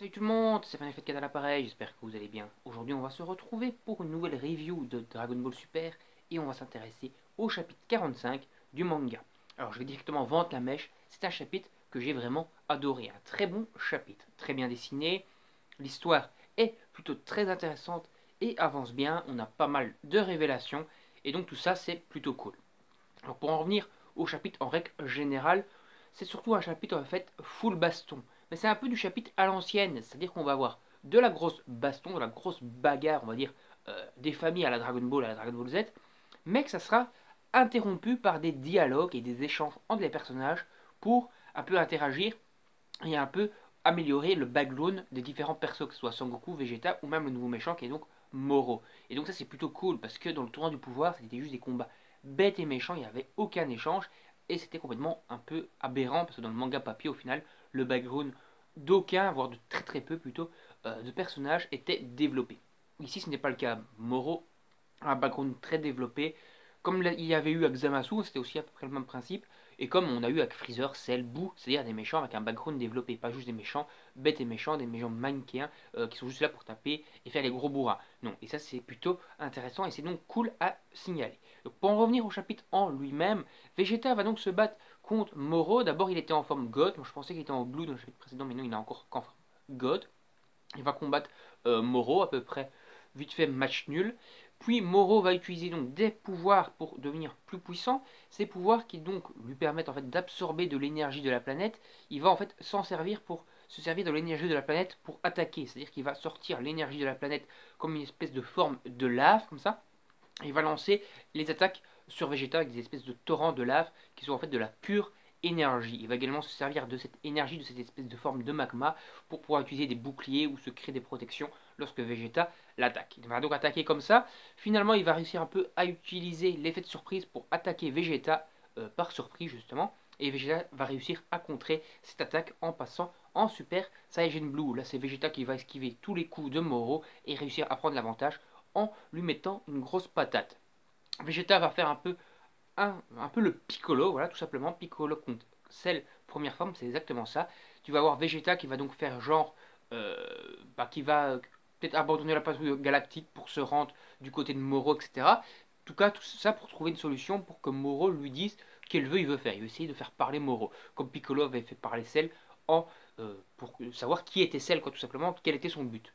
Salut tout le monde, c'est FNF4 à l'appareil, j'espère que vous allez bien. Aujourd'hui on va se retrouver pour une nouvelle review de Dragon Ball Super et on va s'intéresser au chapitre 45 du manga. Alors je vais directement vendre la mèche, c'est un chapitre que j'ai vraiment adoré, un très bon chapitre, très bien dessiné, l'histoire est plutôt très intéressante et avance bien, on a pas mal de révélations et donc tout ça c'est plutôt cool. Alors pour en revenir au chapitre en règle générale, c'est surtout un chapitre en fait full baston. Mais c'est un peu du chapitre à l'ancienne, c'est-à-dire qu'on va avoir de la grosse baston, de la grosse bagarre, on va dire, des familles à la Dragon Ball, à la Dragon Ball Z, mais que ça sera interrompu par des dialogues et des échanges entre les personnages pour un peu interagir et un peu améliorer le background des différents persos, que ce soit Sangoku, Vegeta ou même le nouveau méchant qui est donc Moro. Et donc ça c'est plutôt cool parce que dans le tournoi du pouvoir c'était juste des combats bêtes et méchants, il n'y avait aucun échange et c'était complètement un peu aberrant parce que dans le manga papier au final le background d'aucun, voire de très très peu plutôt, de personnages était développé. Ici ce n'est pas le cas. Moro a un background très développé. Comme il y avait eu avec Zamasu, c'était aussi à peu près le même principe. Et comme on a eu avec Freezer, Cell, Boo, c'est-à-dire des méchants avec un background développé, pas juste des méchants bêtes et méchants, des méchants manichéens qui sont juste là pour taper et faire les gros bourrins. Non, et ça c'est plutôt intéressant et c'est donc cool à signaler. Donc pour en revenir au chapitre en lui-même, Vegeta va donc se battre contre Moro. D'abord il était en forme God, moi je pensais qu'il était en Blue dans le chapitre précédent, mais non il est encore qu'en forme God. Il va combattre Moro à peu près vite fait match nul. Puis Moro va utiliser donc des pouvoirs pour devenir plus puissant. Ces pouvoirs qui donc lui permettent en fait d'absorber de l'énergie de la planète. Il va en fait s'en servir pour se servir de l'énergie de la planète pour attaquer. C'est-à-dire qu'il va sortir l'énergie de la planète comme une espèce de forme de lave comme ça. Et il va lancer les attaques sur Vegeta avec des espèces de torrents de lave qui sont en fait de la pure énergie. Il va également se servir de cette énergie, de cette espèce de forme de magma pour pouvoir utiliser des boucliers ou se créer des protections lorsque Vegeta l'attaque. Il va donc attaquer comme ça. Finalement, il va réussir un peu à utiliser l'effet de surprise pour attaquer Vegeta par surprise justement. Et Vegeta va réussir à contrer cette attaque en passant en Super Saiyan Blue. Là, c'est Vegeta qui va esquiver tous les coups de Moro et réussir à prendre l'avantage en lui mettant une grosse patate. Vegeta va faire un peu le Piccolo, voilà, tout simplement. Piccolo contre Cell, première forme, c'est exactement ça. Tu vas avoir Vegeta qui va donc faire genre, qui va peut-être abandonner la patrouille galactique pour se rendre du côté de Moro, etc. En tout cas, tout ça pour trouver une solution pour que Moro lui dise quel vœu il veut faire. Il veut essayer de faire parler Moro, comme Piccolo avait fait parler Cell pour savoir qui était Cell, quoi, tout simplement, quel était son but.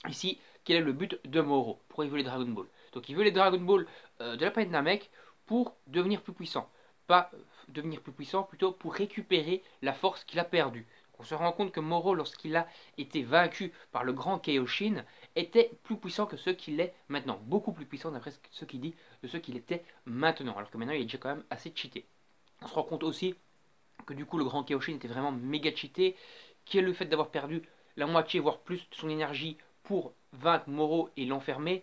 Ici, quel est le but de Moro? Pourquoi il veut les Dragon Ball? Donc il veut les Dragon Ball de la planète Namek pour devenir plus puissant. Pas devenir plus puissant, plutôt pour récupérer la force qu'il a perdue. On se rend compte que Moro, lorsqu'il a été vaincu par le grand Kaioshin, était plus puissant que ce qu'il est maintenant. Beaucoup plus puissant d'après ce qu'il dit de ce qu'il était maintenant. Alors que maintenant il est déjà quand même assez cheaté. On se rend compte aussi que du coup le grand Kaioshin était vraiment méga cheaté, qui est le fait d'avoir perdu la moitié voire plus de son énergie pour vaincre Moro et l'enfermer.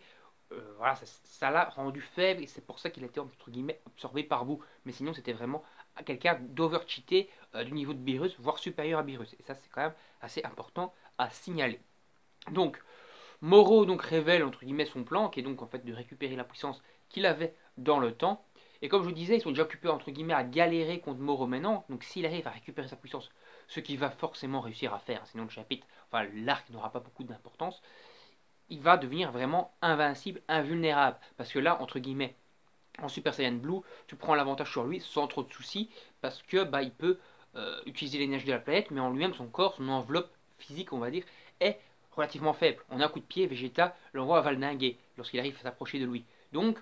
Voilà, ça l'a rendu faible et c'est pour ça qu'il a été entre guillemets absorbé par vous. Mais sinon c'était vraiment quelqu'un d'over cheaté du niveau de Beerus, voire supérieur à Beerus. Et ça c'est quand même assez important à signaler. Donc Moro donc révèle entre guillemets son plan, qui est donc en fait de récupérer la puissance qu'il avait dans le temps. Et comme je vous disais, ils sont déjà occupés entre guillemets à galérer contre Moro maintenant. Donc s'il arrive à récupérer sa puissance, ce qu'il va forcément réussir à faire, sinon le chapitre, enfin l'arc n'aura pas beaucoup d'importance, il va devenir vraiment invincible, invulnérable. Parce que là, entre guillemets, en Super Saiyan Blue, tu prends l'avantage sur lui sans trop de soucis, parce que bah, il peut utiliser l'énergie de la planète, mais en lui-même, son corps, son enveloppe physique, on va dire, est relativement faible. En un coup de pied, Vegeta l'envoie valdinguer lorsqu'il arrive à s'approcher de lui. Donc,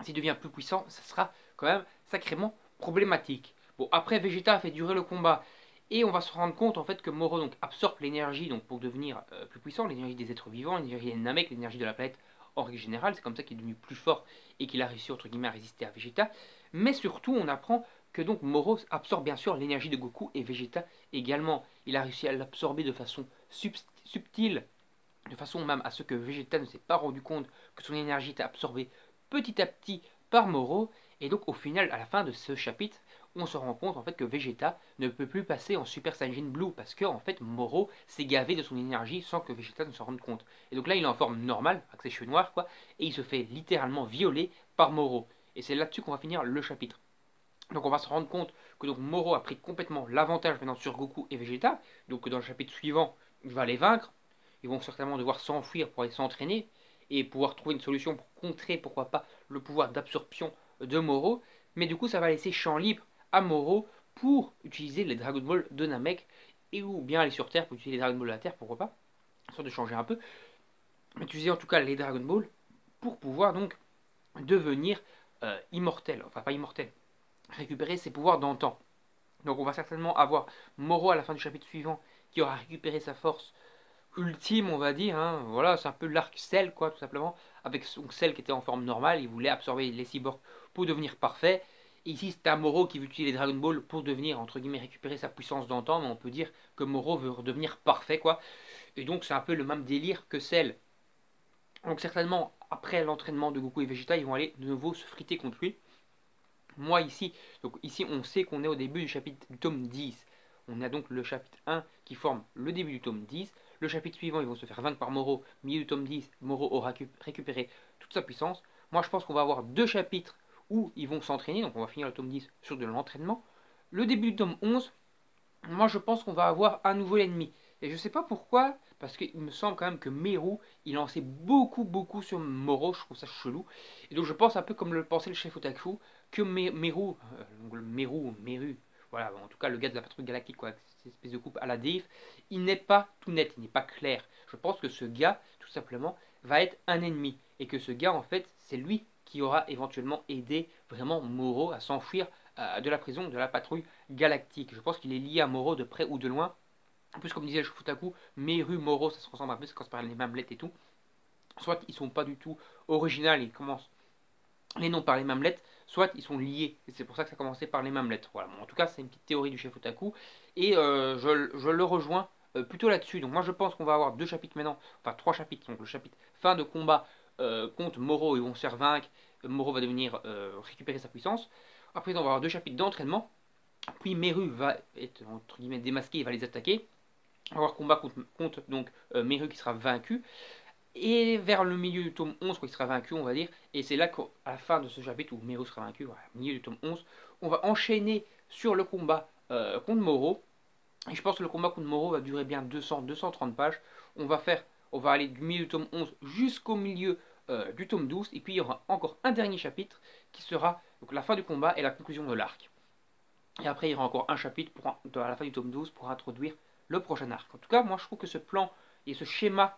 s'il devient plus puissant, ça sera quand même sacrément problématique. Bon, après, Vegeta a fait durer le combat. Et on va se rendre compte en fait que Moro donc, absorbe l'énergie donc, pour devenir plus puissant, l'énergie des êtres vivants, l'énergie des Namek, l'énergie de la planète en règle générale. C'est comme ça qu'il est devenu plus fort et qu'il a réussi entre guillemets à résister à Vegeta. Mais surtout, on apprend que donc Moro absorbe bien sûr l'énergie de Goku et Vegeta également. Il a réussi à l'absorber de façon subtile, de façon même à ce que Vegeta ne s'est pas rendu compte que son énergie était absorbée petit à petit par Moro. Et donc au final, à la fin de ce chapitre, on se rend compte en fait que Vegeta ne peut plus passer en Super Saiyan Blue parce que en fait Moro s'est gavé de son énergie sans que Vegeta ne s'en rende compte. Et donc là il est en forme normale, avec ses cheveux noirs quoi, et il se fait littéralement violer par Moro. Et c'est là-dessus qu'on va finir le chapitre. Donc on va se rendre compte que donc Moro a pris complètement l'avantage maintenant sur Goku et Vegeta, donc dans le chapitre suivant, va les vaincre. Ils vont certainement devoir s'enfuir pour aller s'entraîner et pouvoir trouver une solution pour contrer, pourquoi pas, le pouvoir d'absorption de Moro. Mais du coup, ça va laisser champ libre à Moro pour utiliser les Dragon Ball de Namek et ou bien aller sur Terre pour utiliser les Dragon Ball de la Terre, pourquoi pas, histoire de changer un peu. Mais utiliser en tout cas les Dragon Ball pour pouvoir donc devenir immortel, enfin pas immortel, récupérer ses pouvoirs d'antan. Donc on va certainement avoir Moro à la fin du chapitre suivant qui aura récupéré sa force ultime, on va dire. Hein. Voilà, c'est un peu l'arc Cell, quoi, tout simplement. Avec son Cell qui était en forme normale, il voulait absorber les cyborgs pour devenir parfait. Et ici, c'est un Moro qui veut utiliser les Dragon Ball pour devenir, entre guillemets, récupérer sa puissance d'antan. Mais on peut dire que Moro veut redevenir parfait, quoi. Et donc, c'est un peu le même délire que Cell. Donc, certainement, après l'entraînement de Goku et Vegeta, ils vont aller de nouveau se friter contre lui. Moi ici, donc ici on sait qu'on est au début du chapitre du tome 10. On a donc le chapitre 1 qui forme le début du tome 10. Le chapitre suivant, ils vont se faire vaincre par Moro. Milieu du tome 10, Moro aura récupéré toute sa puissance. Moi je pense qu'on va avoir deux chapitres où ils vont s'entraîner. Donc on va finir le tome 10 sur de l'entraînement. Le début du tome 11, moi je pense qu'on va avoir un nouvel ennemi. Et je sais pas pourquoi, parce qu'il me semble quand même que Meru, il en sait beaucoup sur Moro, je trouve ça chelou. Et donc je pense un peu comme le pensait le chef Otaku, que Meru, voilà, en tout cas le gars de la patrouille galactique, quoi, cette espèce de coupe à la Dave, il n'est pas tout net, il n'est pas clair. Je pense que ce gars, tout simplement, va être un ennemi. Et que ce gars, en fait, c'est lui qui aura éventuellement aidé vraiment Moro à s'enfuir de la prison de la patrouille galactique. Je pense qu'il est lié à Moro de près ou de loin. En plus, comme disait le Shufutaku, Meru, Moro, ça se ressemble un peu, c'est quand ça parle les mêmelettes et tout. Soit ils sont pas du tout originaux, ils commencent les noms par les mêmelettes, soit ils sont liés. Et c'est pour ça que ça a commencé par les mêmelettes. Voilà. Bon, en tout cas, c'est une petite théorie du chef Otaku. Et je le rejoins plutôt là-dessus. Donc moi, je pense qu'on va avoir deux chapitres maintenant, enfin trois chapitres. Donc le chapitre fin de combat contre Moro, ils vont se faire vaincre. Moro va devenir récupérer sa puissance. Après, on va avoir deux chapitres d'entraînement. Puis Meru va être entre guillemets démasqué, il va les attaquer. On va avoir combat contre donc Meru qui sera vaincu. Et vers le milieu du tome 11, quoi, il sera vaincu, on va dire. Et c'est là qu'à la fin de ce chapitre où Meru sera vaincu, voilà, au milieu du tome 11, on va enchaîner sur le combat contre Moro. Et je pense que le combat contre Moro va durer bien 200-230 pages. On va aller du milieu du tome 11 jusqu'au milieu du tome 12. Et puis il y aura encore un dernier chapitre qui sera donc, la fin du combat et la conclusion de l'arc. Et après, il y aura encore un chapitre à la fin du tome 12 pour introduire le prochain arc. En tout cas, moi je trouve que ce plan et ce schéma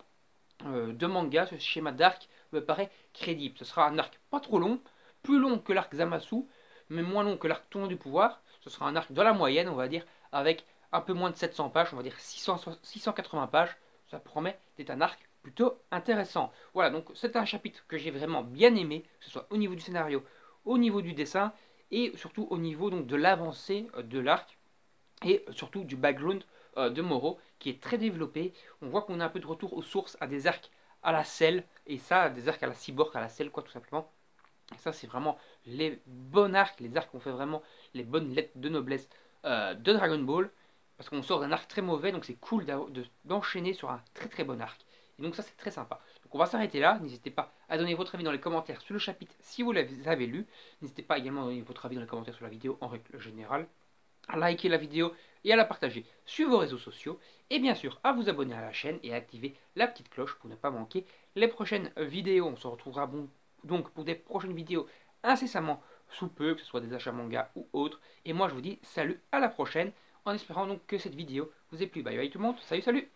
de manga, ce schéma d'arc me paraît crédible. Ce sera un arc pas trop long, plus long que l'arc Zamasu, mais moins long que l'arc Tournoi du Pouvoir. Ce sera un arc dans la moyenne, on va dire, avec un peu moins de 700 pages, on va dire 680 pages. Ça promet d'être un arc plutôt intéressant. Voilà, donc c'est un chapitre que j'ai vraiment bien aimé, que ce soit au niveau du scénario, au niveau du dessin, et surtout au niveau donc, de l'avancée de l'arc, et surtout du background de Moro, qui est très développé. On voit qu'on a un peu de retour aux sources, à des arcs à la selle, et ça, des arcs à la cyborg, à la selle, quoi, tout simplement. Et ça, c'est vraiment les bons arcs, les arcs qui ont fait vraiment les bonnes lettres de noblesse de Dragon Ball, parce qu'on sort d'un arc très mauvais, donc c'est cool d'enchaîner sur un très bon arc. Et donc ça, c'est très sympa. Donc on va s'arrêter là. N'hésitez pas à donner votre avis dans les commentaires sur le chapitre si vous l'avez lu. N'hésitez pas également à donner votre avis dans les commentaires sur la vidéo en règle générale, à liker la vidéo et à la partager sur vos réseaux sociaux. Et bien sûr, à vous abonner à la chaîne et à activer la petite cloche pour ne pas manquer les prochaines vidéos. On se retrouvera donc pour des prochaines vidéos incessamment sous peu, que ce soit des achats manga ou autres. Et moi, je vous dis salut, à la prochaine, en espérant donc que cette vidéo vous ait plu. Bye bye tout le monde, salut